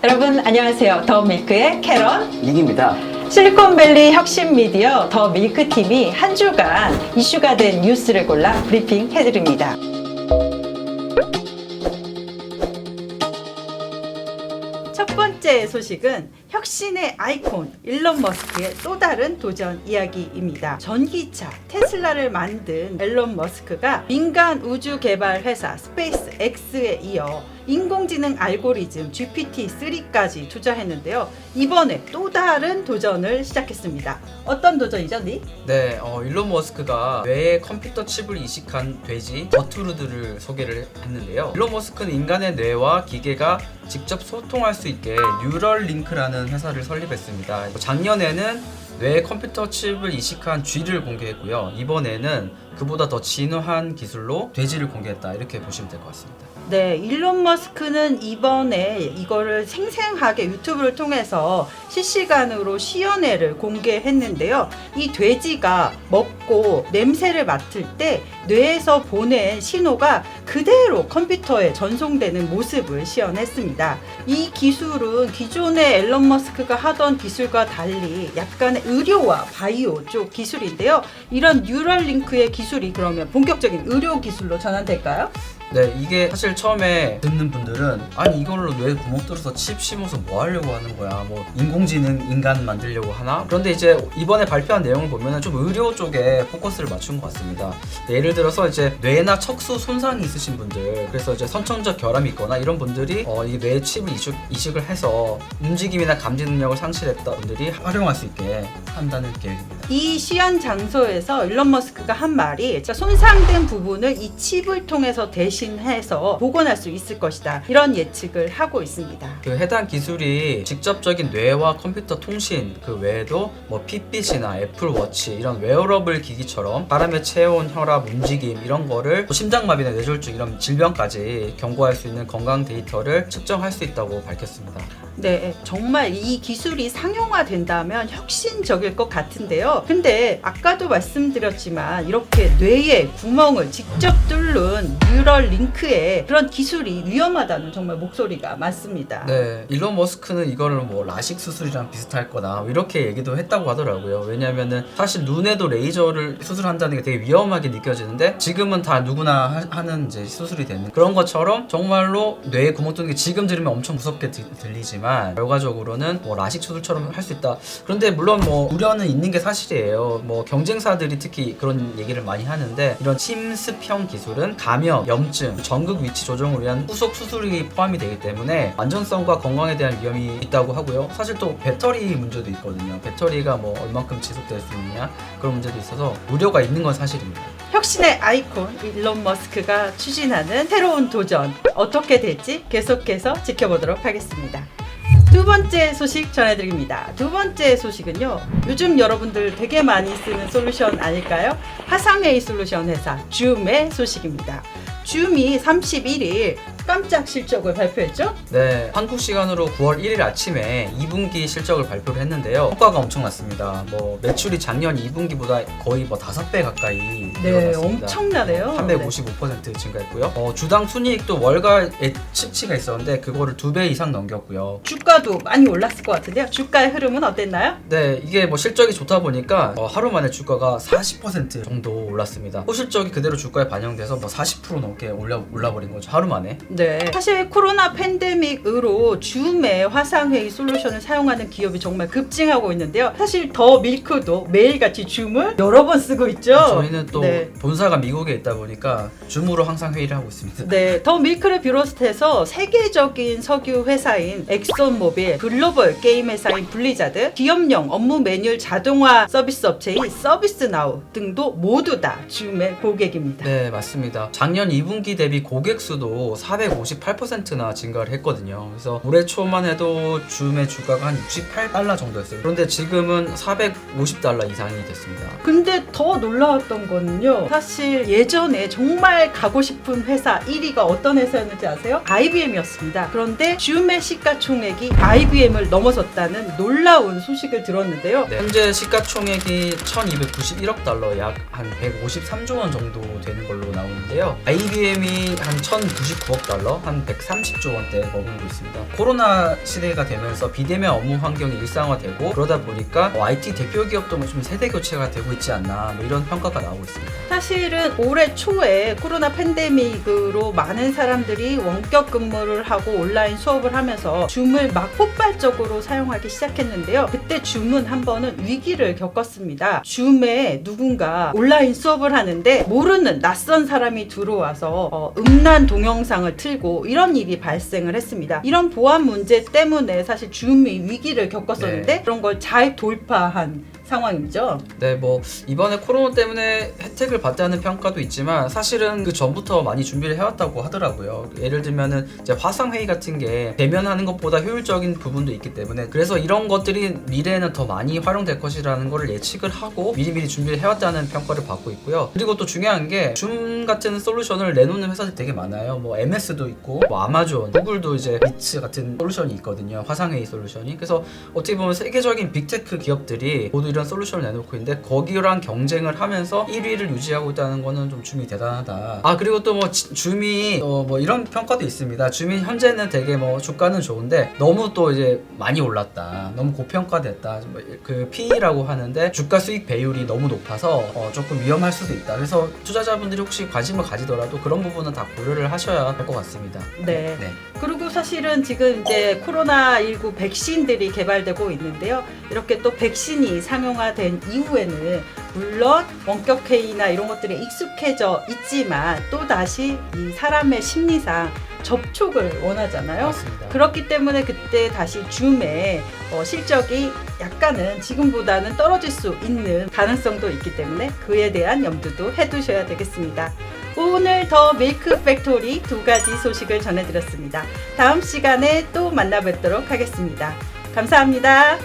여러분 안녕하세요. 더 밀크의 캐런 닉입니다. 실리콘밸리 혁신 미디어 더 밀크팀이 한 주간 이슈가 된 뉴스를 골라 브리핑 해드립니다. 첫 번째 소식은 혁신의 아이콘 일론 머스크의 또 다른 도전 이야기입니다. 전기차 테슬라를 만든 일론 머스크가 민간 우주 개발 회사 스페이스 X에 이어 인공지능 알고리즘 GPT-3까지 투자했는데요. 이번에 또 다른 도전을 시작했습니다. 어떤 도전이죠, 니? 네, 일론 머스크가 뇌에 컴퓨터 칩을 이식한 돼지 버투르드를 소개를 했는데요. 일론 머스크는 인간의 뇌와 기계가 직접 소통할 수 있게 뉴럴링크라는 회사를 설립했습니다. 작년에는 뇌에 컴퓨터 칩을 이식한 쥐를 공개했고요. 이번에는 그보다 더 진화한 기술로 돼지를 공개했다, 이렇게 보시면 될 것 같습니다. 네, 일론 머스크는 이번에 이거를 생생하게 유튜브를 통해서 실시간으로 시연회를 공개했는데요. 이 돼지가 먹고 냄새를 맡을 때 뇌에서 보낸 신호가 그대로 컴퓨터에 전송되는 모습을 시연했습니다. 이 기술은 기존의 일론 머스크가 하던 기술과 달리 약간의 의료와 바이오 쪽 기술인데요. 이런 뉴럴링크의 기술이 그러면 본격적인 의료 기술로 전환될까요? 네, 이게 사실 처음에 듣는 분들은 아니 이걸로 뇌 구멍 뚫어서 칩 심어서 뭐 하려고 하는 거야, 뭐 인공지능 인간 만들려고 하나? 그런데 이제 이번에 발표한 내용을 보면 좀 의료 쪽에 포커스를 맞춘 것 같습니다. 예를 들어서 이제 뇌나 척수 손상이 있으신 분들, 그래서 이제 선천적 결함이 있거나 이런 분들이 이 뇌 칩을 이식을 해서 움직임이나 감지 능력을 상실했던 분들이 활용할 수 있게 한다는 계획입니다. 이 시연 장소에서 일론 머스크가 한 말이 손상된 부분을 이 칩을 통해서 대신해서 복원할 수 있을 것이다, 이런 예측을 하고 있습니다. 그 해당 기술이 직접적인 뇌와 컴퓨터 통신 그 외에도 뭐 핏빛이나 애플워치 이런 웨어러블 기기처럼 사람의 체온, 혈압, 움직임 이런 거를 심장마비나 뇌졸중 이런 질병까지 경고할 수 있는 건강 데이터를 측정할 수 있다고 밝혔습니다. 네, 정말 이 기술이 상용화된다면 혁신적일 것 같은데요. 근데 아까도 말씀드렸지만 이렇게 뇌에 구멍을 직접 뚫는 뉴럴링크의 그런 기술이 위험하다는 정말 목소리가 많습니다. 네, 일론 머스크는 이거를 뭐 라식 수술이랑 비슷할 거다 이렇게 얘기도 했다고 하더라고요. 왜냐면은 사실 눈에도 레이저를 수술한다는 게 되게 위험하게 느껴지는데 지금은 다 누구나 하는 이제 수술이 되는 그런 것처럼 정말로 뇌에 구멍 뚫는 게 지금 들으면 엄청 무섭게 들리지만 결과적으로는 뭐 라식 수술처럼 할 수 있다. 그런데 물론 뭐 우려는 있는 게 사실이에요. 뭐 경쟁사들이 특히 그런 얘기를 많이 하는데 이런 침습형 기술은 감염, 염증, 전극 위치 조정을 위한 후속 수술이 포함이 되기 때문에 안전성과 건강에 대한 위험이 있다고 하고요. 사실 또 배터리 문제도 있거든요. 배터리가 뭐 얼만큼 지속될 수 있느냐 그런 문제도 있어서 우려가 있는 건 사실입니다. 혁신의 아이콘 일론 머스크가 추진하는 새로운 도전 어떻게 될지 계속해서 지켜보도록 하겠습니다. 두 번째 소식 전해드립니다. 두 번째 소식은요, 요즘 여러분들 되게 많이 쓰는 솔루션 아닐까요? 화상회의 솔루션 회사 줌의 소식입니다. 줌이 31일 깜짝 실적을 발표했죠? 네, 한국 시간으로 9월 1일 아침에 2분기 실적을 발표를 했는데요. 성과가 엄청났습니다. 뭐 매출이 작년 2분기보다 거의 뭐 5배 가까이 늘어났습니다. 엄청나네요. 355% 증가했고요. 주당 순이익도 월가 예측치가 있었는데 그거를 2배 이상 넘겼고요. 주가도 많이 올랐을 것 같은데요. 주가의 흐름은 어땠나요? 네, 이게 뭐 실적이 좋다 보니까 하루 만에 주가가 40% 정도 올랐습니다. 호실적이 그대로 주가에 반영돼서 뭐 40% 넘게 올라버린 거죠, 하루 만에. 네, 사실 코로나 팬데믹으로 줌의 화상회의 솔루션을 사용하는 기업이 정말 급증하고 있는데요. 사실 더 밀크도 매일같이 줌을 여러 번 쓰고 있죠. 저희는 또 네. 본사가 미국에 있다 보니까 줌으로 항상 회의를 하고 있습니다. 네, 더 밀크를 비롯해서 세계적인 석유 회사인 엑손모빌, 글로벌 게임 회사인 블리자드, 기업용 업무 매뉴얼 자동화 서비스 업체인 서비스나우 등도 모두 다 줌의 고객입니다. 네, 맞습니다. 작년 2분기 대비 고객 수도 458%나 증가를 했거든요. 그래서 올해 초만 해도 줌의 주가가 한 68달러 정도였어요. 그런데 지금은 450달러 이상이 됐습니다. 근데 더 놀라웠던 거는요, 사실 예전에 정말 가고 싶은 회사 1위가 어떤 회사였는지 아세요? IBM이었습니다. 그런데 줌의 시가총액이 IBM을 넘어섰다는 놀라운 소식을 들었는데요. 네, 현재 시가총액이 1291억 달러, 약 한 153조 원 정도 되는 걸로 나오는데요. IBM이 한 1099억 달러 달러, 한 130조 원대 머물고 있습니다. 코로나 시대가 되면서 비대면 업무 환경이 일상화되고 그러다 보니까 IT 대표 기업도 좀 세대 교체가 되고 있지 않나 뭐 이런 평가가 나오고 있습니다. 사실은 올해 초에 코로나 팬데믹으로 많은 사람들이 원격 근무를 하고 온라인 수업을 하면서 줌을 막 폭발적으로 사용하기 시작했는데요. 그때 줌은 한 번은 위기를 겪었습니다. 줌에 누군가 온라인 수업을 하는데 모르는 낯선 사람이 들어와서 음란 동영상을 틀고 이런 일이 발생을 했습니다. 이런 보안 문제 때문에 사실 줌이 위기를 겪었었는데 네. 그런 걸 잘 돌파한 상황이죠. 네, 뭐 이번에 코로나 때문에 혜택을 받다는 평가도 있지만 사실은 그 전부터 많이 준비를 해왔다고 하더라고요. 예를 들면은 이제 화상 회의 같은 게 대면하는 것보다 효율적인 부분도 있기 때문에 그래서 이런 것들이 미래에는 더 많이 활용될 것이라는 거를 예측을 하고 미리미리 준비를 해왔다는 평가를 받고 있고요. 그리고 또 중요한 게 줌 같은 솔루션을 내놓는 회사들 되게 많아요. 뭐 MS도 있고 뭐 아마존, 구글도 이제 미츠 같은 솔루션이 있거든요. 화상 회의 솔루션이. 그래서 어떻게 보면 세계적인 빅테크 기업들이 모두 이런 솔루션을 내놓고 있는데 거기랑 경쟁을 하면서 1위를 유지하고 있다는 거는 좀 줌이 대단하다. 아 그리고 또 뭐 줌이 뭐 이런 평가도 있습니다. 줌이 현재는 되게 뭐 주가는 좋은데 너무 또 이제 많이 올랐다. 너무 고평가됐다. 뭐 그 PE라고 하는데 주가 수익 배율이 너무 높아서 조금 위험할 수도 있다. 그래서 투자자분들이 혹시 관심을 가지더라도 그런 부분은 다 고려를 하셔야 할 것 같습니다. 네. 네. 그리고 사실은 지금 이제 코로나19 백신들이 개발되고 있는데요. 이렇게 또 백신이 상용화된 이후에는 물론 원격 회의나 이런 것들에 익숙해져 있지만 또 다시 이 사람의 심리상 접촉을 원하잖아요. 맞습니다. 그렇기 때문에 그때 다시 줌의 실적이 약간은 지금보다는 떨어질 수 있는 가능성도 있기 때문에 그에 대한 염두도 해두셔야 되겠습니다. 오늘 더 밀크 팩토리 2가지 소식을 전해드렸습니다. 다음 시간에 또 만나뵙도록 하겠습니다. 감사합니다.